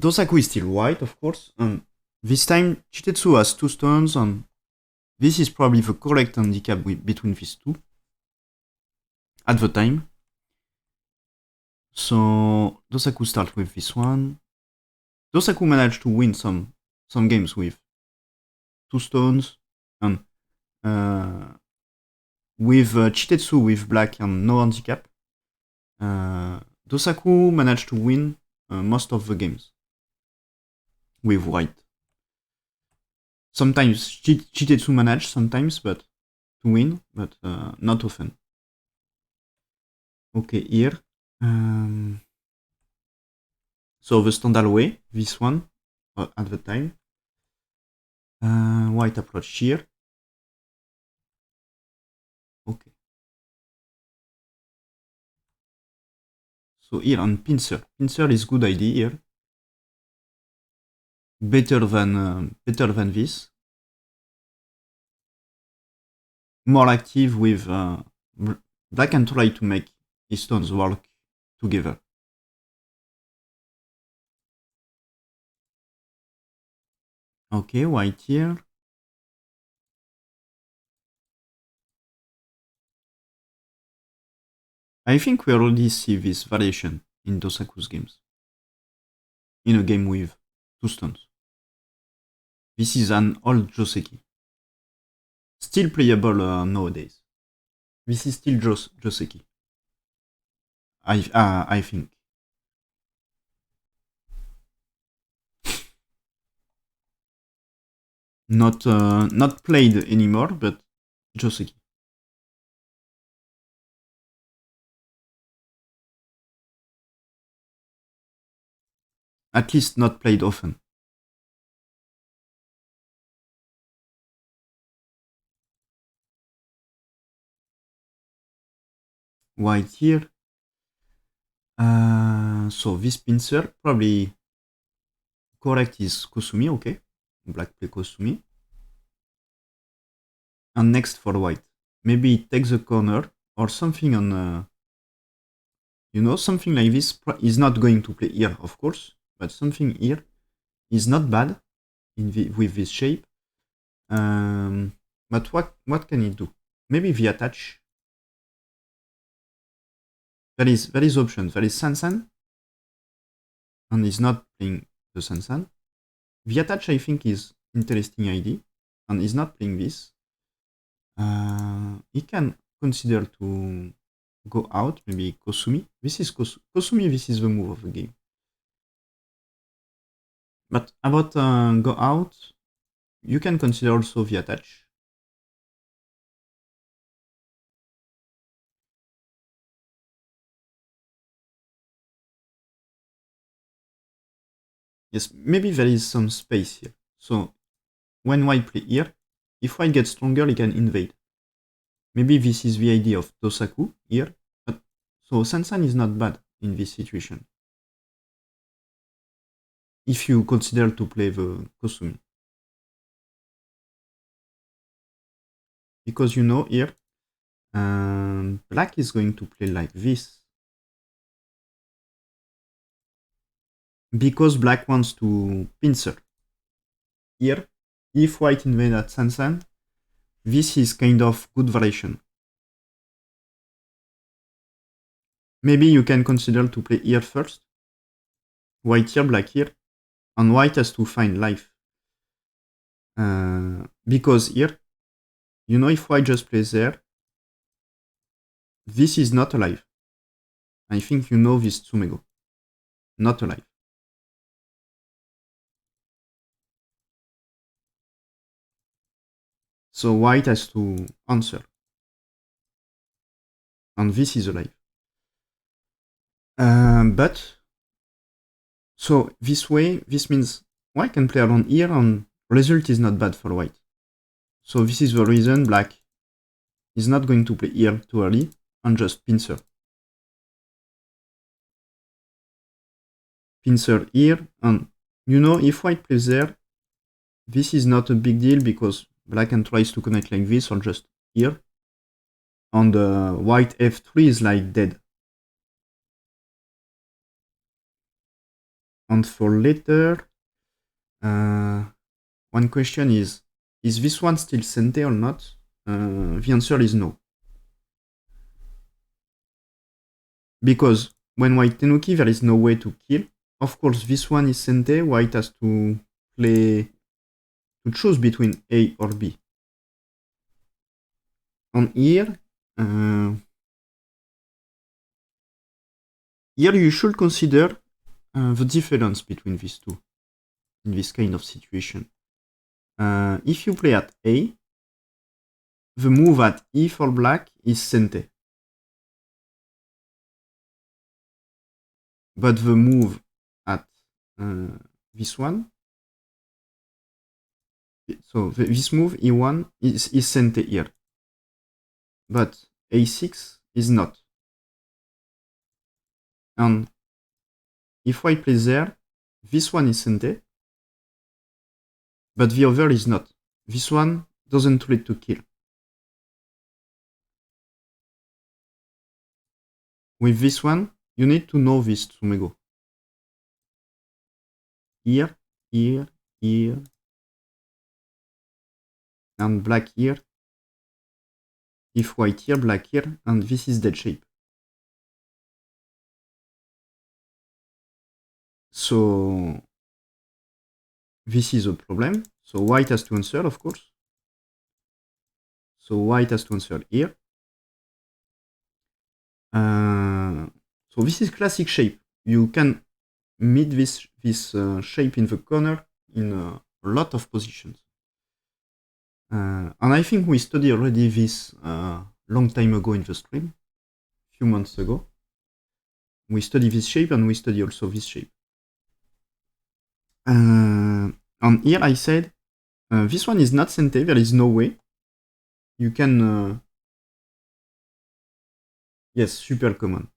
Dosaku is still white, of course, and this time Chitetsu has 2 stones, and this is probably the correct handicap between these two at the time. So Dosaku starts with this one. Dosaku managed to win some games with 2 stones, and with Chitetsu with black and no handicap, Dosaku managed to win most of the games with white. Sometimes Chitetsu managed sometimes, but to win, but not often. Okay, here. So the standard way, this one, at the time. White approach here. Okay. So here on pincer. Pincer is good idea here. Better than this. More active with black and try to make his stones work together. Okay, white here. I think we already see this variation in Dosaku's games. In a game with 2 stones. This is an old Joseki. Still playable nowadays. This is still Joseki. I think. Not played anymore, but Joseki. At least not played often. White here. So this pincer probably correct is Kosumi, okay. Black play Kosumi. And next for white. Maybe it takes a corner or something on something like this is not going to play here, of course, but something here is not bad with this shape. But what can it do? Maybe the attach. There is option. There is Sansan, and he's not playing the Sansan. The attach, I think, is interesting idea, and he's not playing this. He can consider to go out, maybe Kosumi. This is Kosumi, this is the move of the game. But about go out, you can consider also the attach. Yes, maybe there is some space here. So when white play here, if white gets stronger, he can invade. Maybe this is the idea of Dosaku here. But, so Sansan is not bad in this situation. If you consider to play the Kosumi. Because here, black is going to play like this. Because black wants to pincer. Here, if white invade at Sansan, this is kind of good variation. Maybe you can consider to play here first. White here, black here. And white has to find life. Because here, if white just plays there, this is not alive. I think this Tsumego. Not alive. So white has to answer. And this is alive. But, so this way, this means white can play around here and result is not bad for white. So this is the reason black is not going to play here too early and just pincer. Pincer here, and if white plays there, this is not a big deal because black can tries to connect like this or just here. And white f3 is like dead. And for later, one question is this one still sente or not? The answer is no. Because when white tenuki, there is no way to kill. Of course, this one is sente, white has to choose between A or B. And here you should consider the difference between these two in this kind of situation. If you play at A, the move at E for black is sente. But the move at this one, so this move E1 is sente here. But A6 is not. And if white plays there, this one is sente, but the other is not. This one doesn't lead to kill. With this one, you need to know this tsumego. Here, here, here, and black here. If white here, black here, and this is dead shape. So this is a problem. So white has to answer, of course. So white has to answer here. So this is classic shape. You can meet this shape in the corner in a lot of positions. And I think we studied already this long time ago in the stream, a few months ago. We studied this shape and we study also this shape. And here I said, this one is not sente, there is no way. You can... yes, super common.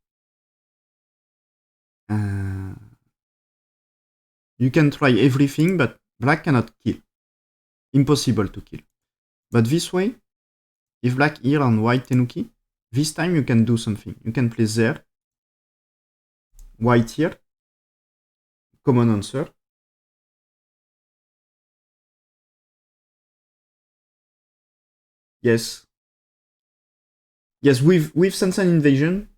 You can try everything, but black cannot kill. Impossible to kill. But this way, if black here and white tenuki, this time you can do something. You can play there, white here, common answer. Yes. Yes, with Sansan Invasion,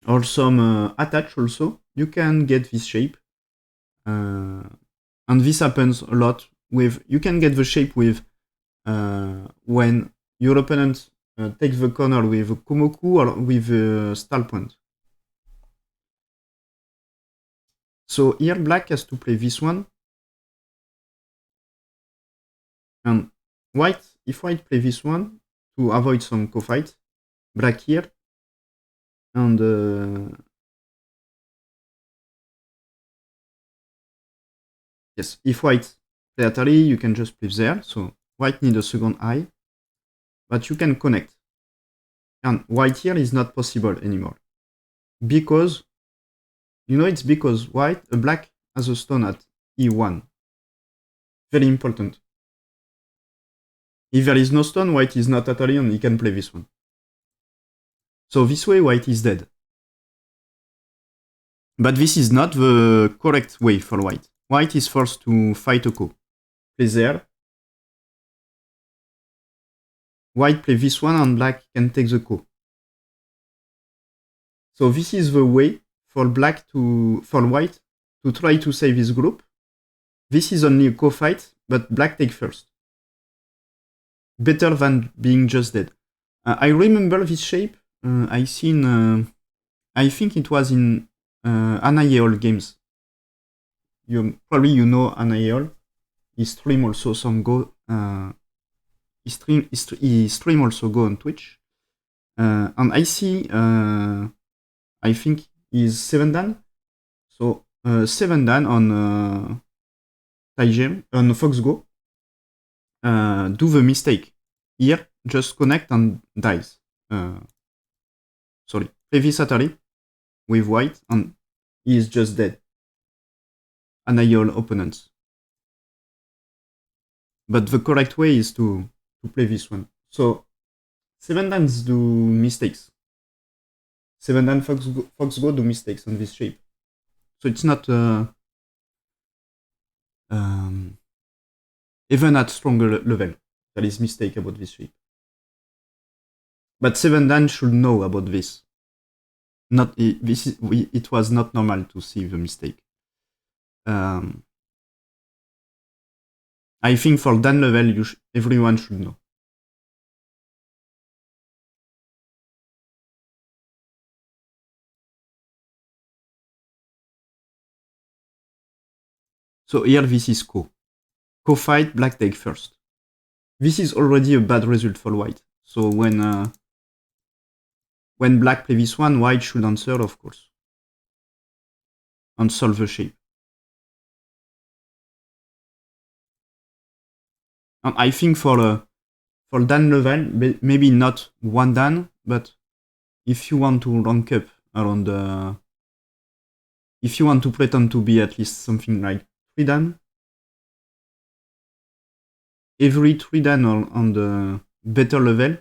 or some attach also, you can get this shape. And this happens a lot with, you can get the shape with when your opponent takes the corner with a Kumoku or with a stall point. So here black has to play this one. And white, if white play this one to avoid some co-fight, black here, and yes, if white play Atari, you can just play there. So white need a second eye, but you can connect. And white here is not possible anymore. Because, you know, it's because black has a stone at E1. Very important. If there is no stone, white is not Atari and he can play this one. So this way, white is dead. But this is not the correct way for white. White is forced to fight a ko. Play there. White play this one and black can take the ko. So this is the way for white to try to save his group. This is only a ko fight, but black take first. Better than being just dead. I remember this shape. I think it was in Anayeol games. Probably you know Anayeol. He stream also some Go. He stream also Go on Twitch. And I see. I think he's 7 dan. So 7 dan on Taijim on Fox Go. Do the mistake. Here, just connect and dies. Sorry. Play this Atari with white and he is just dead. Annihilate opponents. But the correct way is to play this one. So 7 times do mistakes. 7 Dan Fox Go do mistakes on this shape. So it's not even at stronger level there is mistake about this shape. But 7 Dan should know about this. It was not normal to see the mistake. I think for Dan level, everyone should know. So here this is Ko. Ko fight, black take first. This is already a bad result for white. So when black play this one, white should answer, of course, and solve the shape. And I think for Dan level, maybe not 1 Dan, but if you want to rank up around if you want to pretend to be at least something like 3 Dan, every 3 Dan on the better level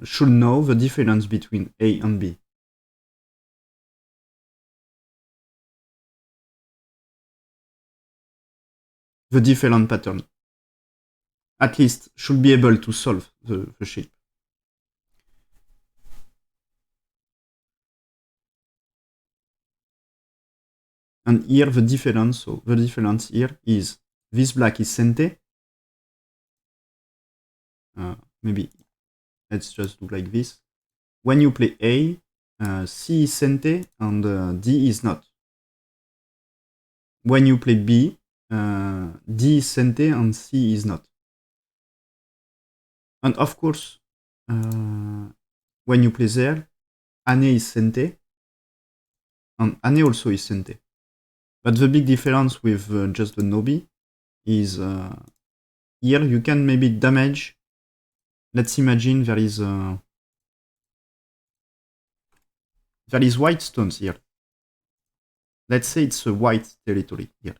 should know the difference between A and B. The different pattern. At least should be able to solve the shape. And here the difference, so the difference here is this black is sente. Maybe let's just do like this. When you play A, C is sente and D is not. When you play B, D is sente and C is not. And of course, when you play there, Ane is sente and Ane also is sente. But the big difference with just the Nobi is here you can maybe damage. Let's imagine there is white stones here. Let's say it's a white territory here.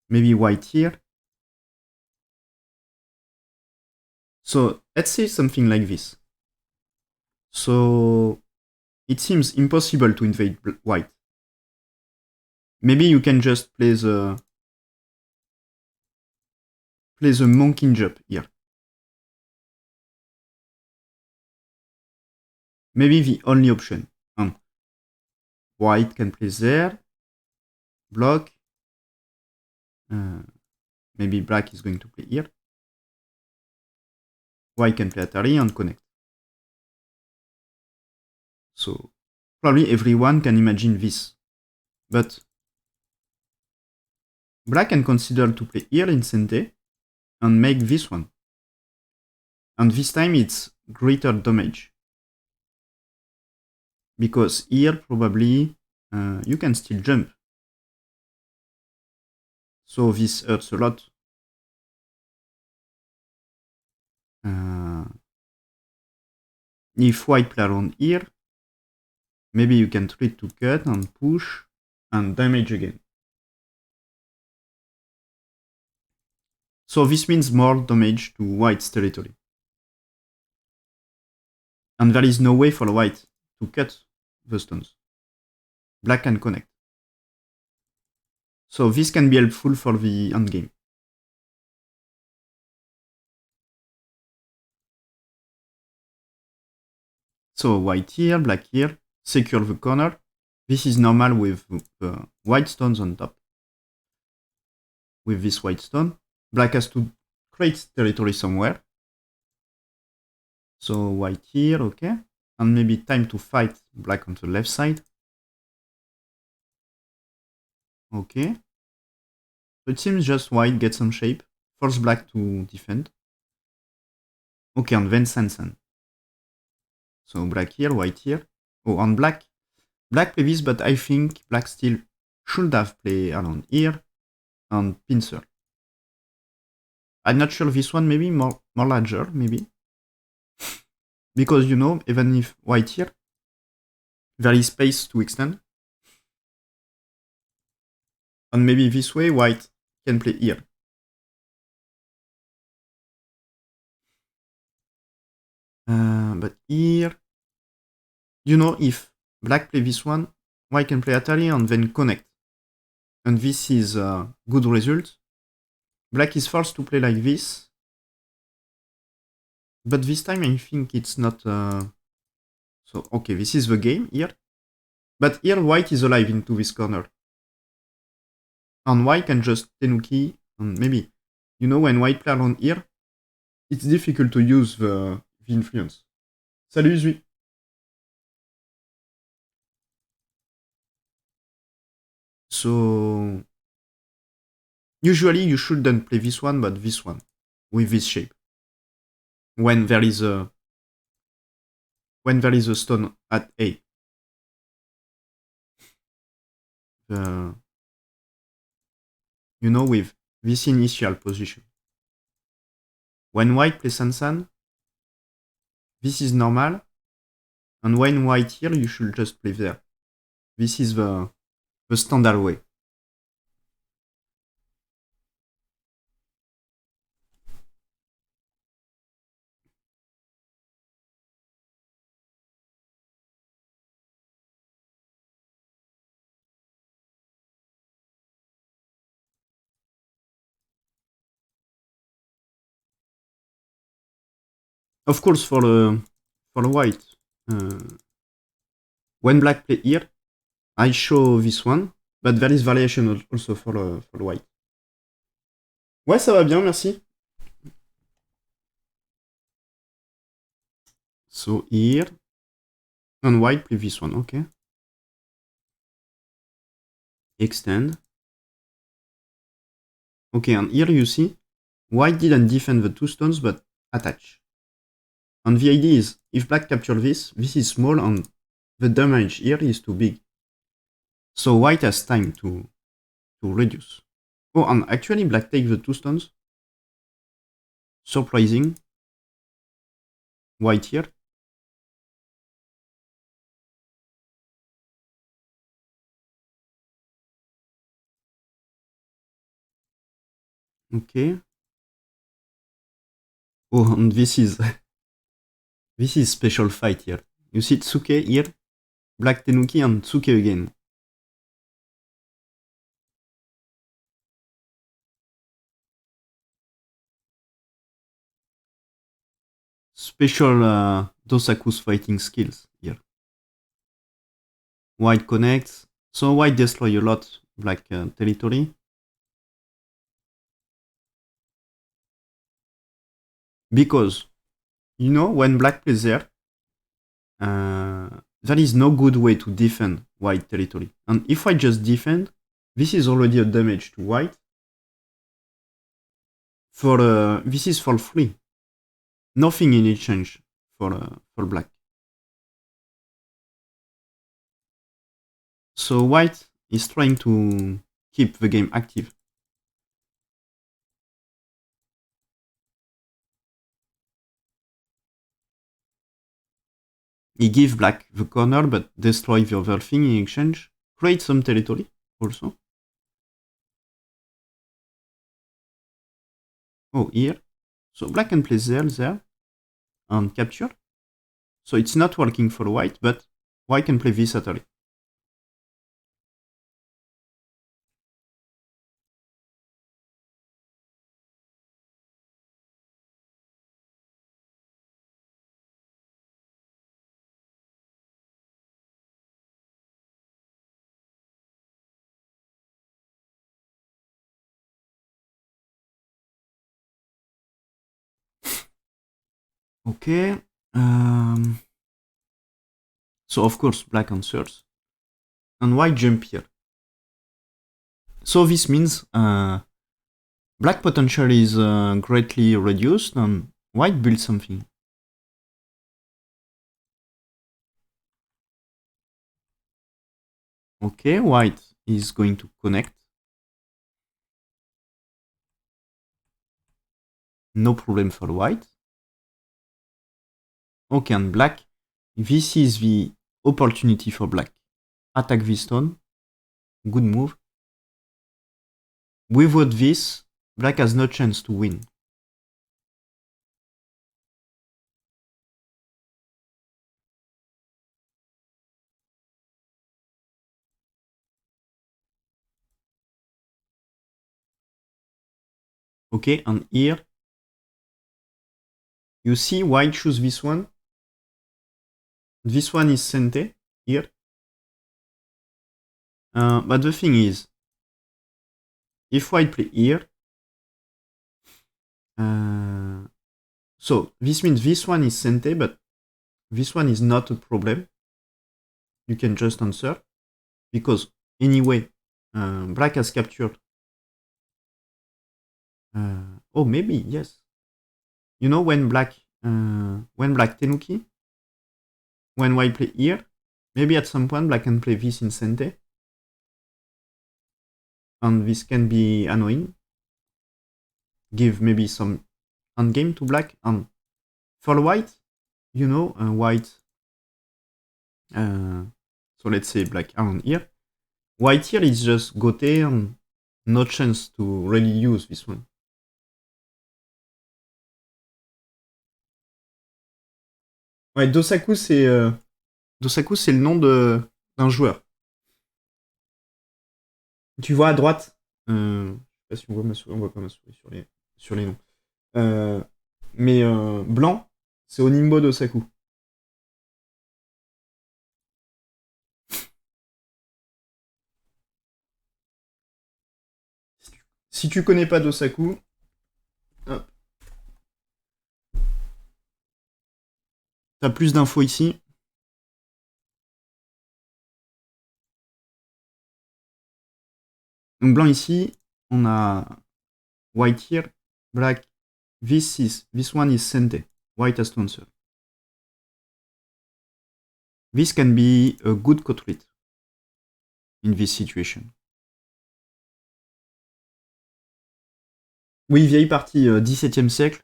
Maybe white here. So let's say something like this. So it seems impossible to invade white. Maybe you can just play the monkey jump here. Maybe the only option. White can play there, block. Maybe black is going to play here. White can play Atari and connect. So probably everyone can imagine this. But black can consider to play here in Sente and make this one. And this time it's greater damage. Because here probably you can still jump. So this hurts a lot. If white play around here, maybe you can try to cut and push and damage again. So this means more damage to white's territory. And there is no way for white to cut the stones. Black can connect. So this can be helpful for the endgame. So white here, black here, secure the corner. This is normal with the white stones on top. With this white stone, black has to create territory somewhere. So white here, okay. And maybe time to fight black on the left side. Okay. So it seems just white gets some shape. Force black to defend. Okay, and then Sansan. So black here, white here. Oh, on black. Black play this, but I think black still should have played around here and pincer. I'm not sure this one, maybe more larger, maybe. Because, you know, even if white here, there is space to extend. And maybe this way, white can play here. But here, you know, if black play this one, white can play Atari and then connect. And this is a good result. Black is forced to play like this. But this time I think it's not... So, okay, this is the game here. But here white is alive into this corner. And white can just tenuki, and maybe, you know, when white play around here, it's difficult to use the influence. Salut Yasui. So, usually you shouldn't play this one, but this one, with this shape. When there is a stone at A. You know, with this initial position. When white plays Sansan, this is normal, and when white here, you should just play there. This is the standard way. Of course, for the white, uh, when black play here, I show this one, but there is variation also for the white. Ouais, ça va bien, merci. So here, and white play this one, okay. Extend. Okay, and here you see, white didn't defend the two stones, but attach. And the idea is, if black capture this is small and the damage here is too big. So white has time to reduce. Oh, and actually black takes the two stones. Surprising. White here. Okay. Oh, and this is this is special fight here. You see Tsuke here, black Tenuki and Tsuke again. Special Dosaku's fighting skills here. White connects, so white destroy a lot black territory. Because, you know, when black plays there, there is no good way to defend white territory. And if I just defend, this is already a damage to white. For this is for free. Nothing in exchange for black. So white is trying to keep the game active. He give black the corner but destroy the other thing in exchange. Create some territory also. Oh, here. So black can play there, and capture. So it's not working for white, but white can play this Atari. Okay. So of course black answers. And white jump here. So this means black potential is greatly reduced and white builds something. Okay, white is going to connect. No problem for white. Okay, and black, this is the opportunity for black. Attack this stone. Good move. Without this, black has no chance to win. Okay, and here, you see white choose this one. This one is sente here. But the thing is, if white play here, so this means this one is sente, but this one is not a problem. You can just answer, because anyway, black has captured. Oh, maybe, yes. You know when black tenuki, when white play here, maybe at some point black can play this in sente, and this can be annoying. Give maybe some endgame to black, and for white, you know, white. So let's say black around here. White here is just gote and no chance to really use this one. Ouais, Dosaku c'est le nom d'un joueur. Tu vois à droite, je sais pas si on voit ma souris, on voit pas ma souris sur les noms. Mais blanc, c'est Honinbo Dosaku. Si tu connais pas Dosaku, hop, t'as plus d'infos ici. Donc blanc ici, on a white here, black. This one is sente. White has to answer. This can be a good cut rate in this situation. Oui, vieille partie, 17e siècle.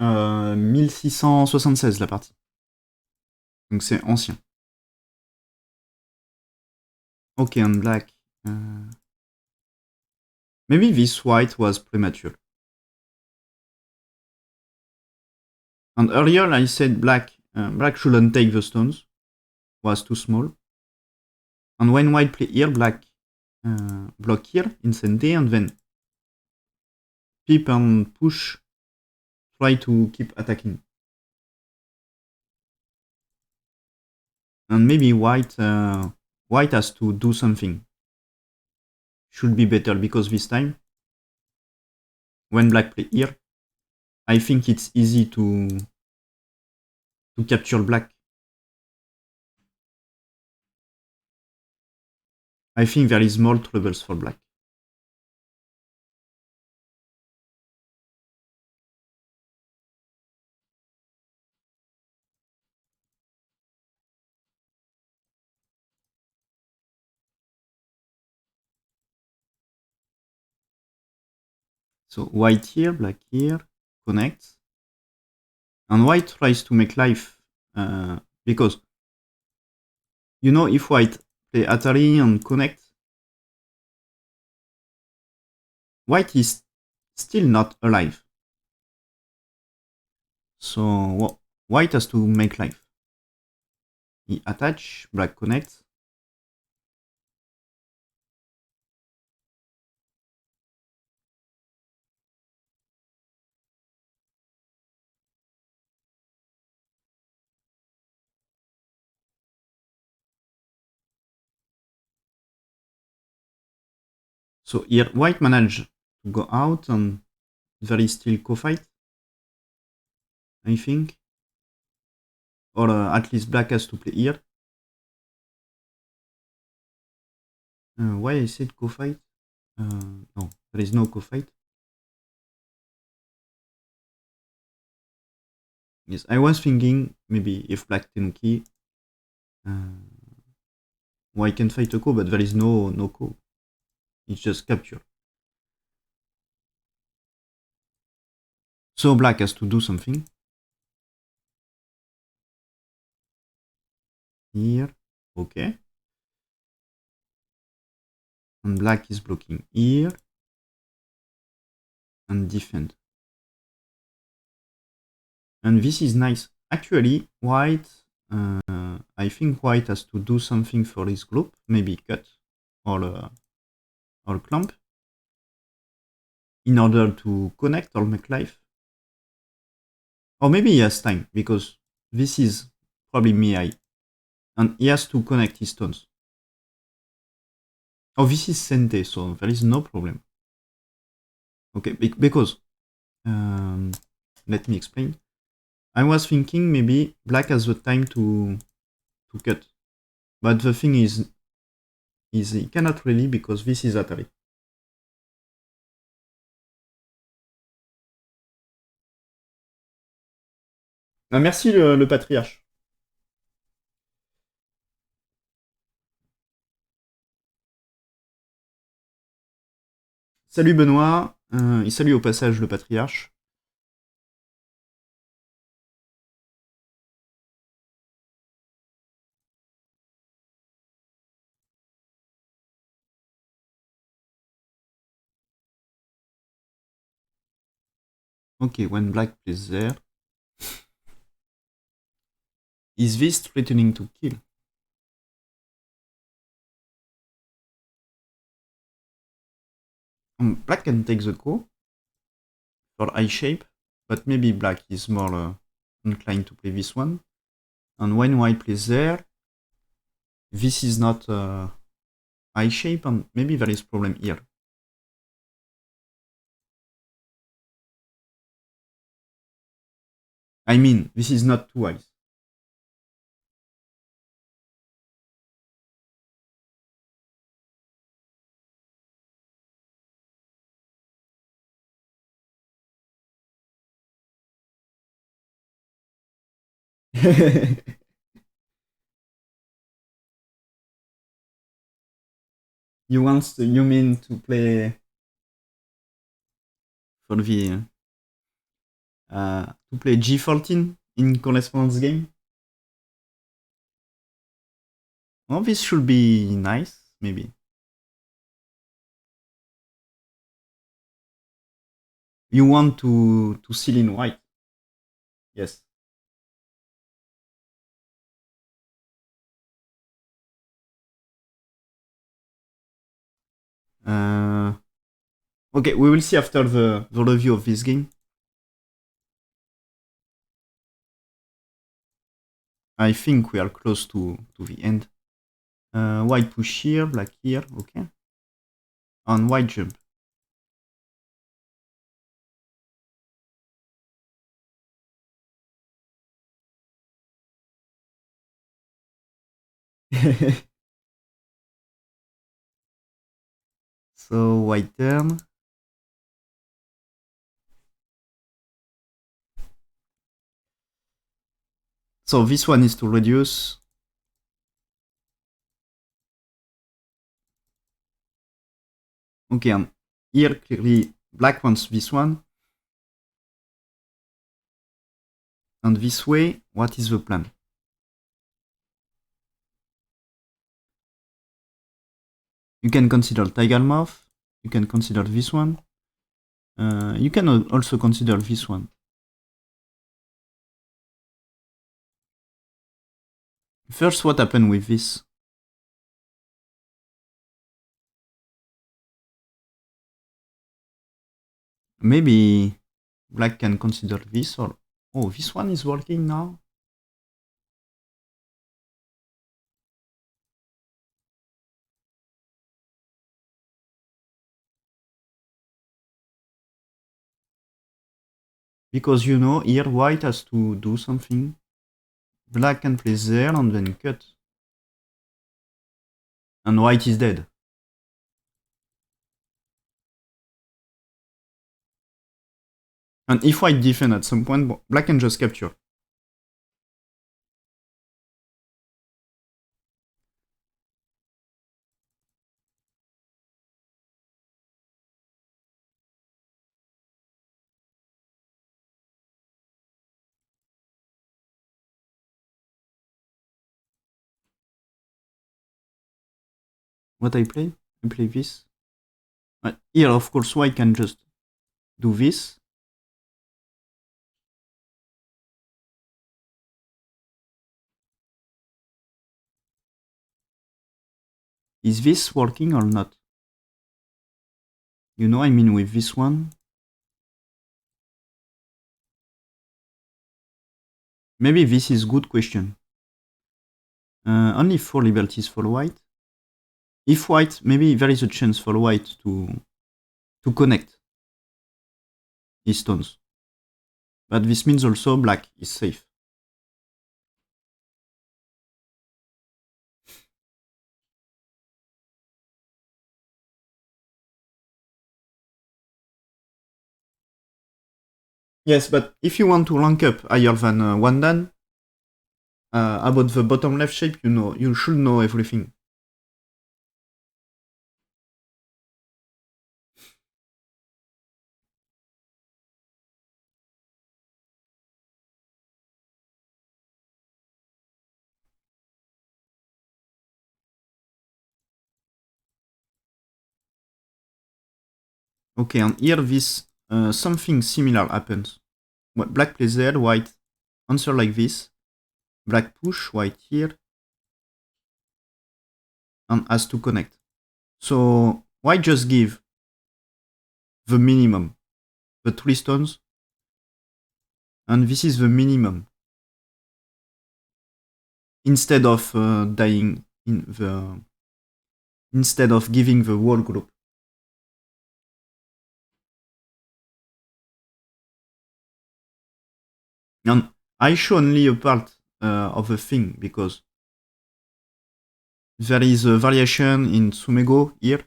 Euh, 1676 la partie. Donc c'est ancien. Ok, and black. Maybe this white was premature. And earlier I said black shouldn't take the stones. Was too small. And when white play here, black block here in center, and then peep and push, try to keep attacking. And maybe white has to do something. Should be better, because this time, when black play here, I think it's easy to capture black. I think there is more troubles for black. So white here, black here, connects. And white tries to make life, because, you know, if white play Atari and connect, white is still not alive. So white has to make life. He attach, black connects. So here white managed to go out, and there is still co-fight, I think. Or at least black has to play here. Why I said co-fight? No, there is no co-fight. Yes, I was thinking maybe if black tenuki, white can fight a ko, but there is no ko. It's just capture. So black has to do something. Here, okay. And black is blocking here. And defend. And this is nice. Actually, white, I think white has to do something for this group, maybe cut or clamp, in order to connect or make life. Or maybe he has time, because this is probably Mihai. And he has to connect his stones. Oh, this is Sente, so there is no problem. Okay, because, let me explain. I was thinking maybe black has the time to cut. But the thing is he cannot really, because this is Atari. Ah, merci le patriarche. Salut Benoît, et salut au passage le patriarche. Okay, when black plays there. Is this threatening to kill? Black can take the ko for eye shape, but maybe black is more inclined to play this one. And when white plays there, this is not eye shape, and maybe there is problem here. I mean, this is not two eyes. You mean to play for the to play G14 in correspondence game? Well, this should be nice, maybe. You want to seal in white. Yes. Okay, we will see after the review of this game. I think we are close to the end. White push here, black here, okay. And white jump. So white turn. So this one is to reduce. Okay, and here clearly black wants this one. And this way, what is the plan? You can consider Tiger Moth. You can consider this one. You can also consider this one. First, what happened with this? Maybe black can consider this, or... Oh, this one is working now? Because you know, here white has to do something. Black can play there and then cut. And white is dead. And if white defend at some point, black can just capture. What I play? I play this. Here, of course, white can just do this. Is this working or not? You know, I mean with this one. Maybe this is good question. Only 4 liberties for white. If white, maybe there is a chance for white to connect his stones. But this means also black is safe. Yes, but if you want to rank up higher than 1 dan, about the bottom left shape, you should know everything. Okay, and here this something similar happens. Black plays there, white answer like this. Black push, white here, and has to connect. So why just give the minimum, the 3 stones, and this is the minimum, instead of dying in the, instead of giving the whole group. And I show only a part of the thing because there is a variation in Sumego here,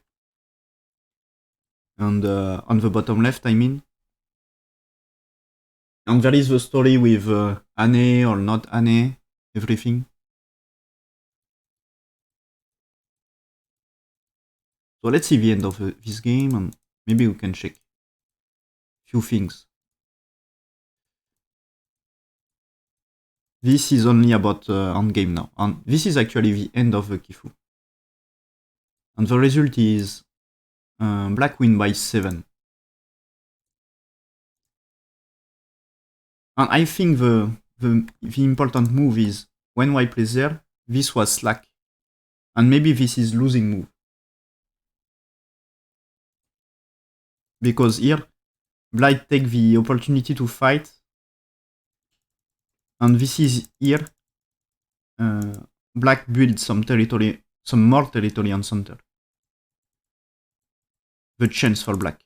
and on the bottom left, I mean. And there is the story with Ane or not Ane, everything. So let's see the end of this game, and maybe we can check few things. This is only about endgame now, and this is actually the end of the Kifu. And the result is black win by 7. And I think the important move is when white plays there, this was slack. And maybe this is losing move. Because here, black take the opportunity to fight. And this is here, black builds some territory, some more territory on center. The chance for black.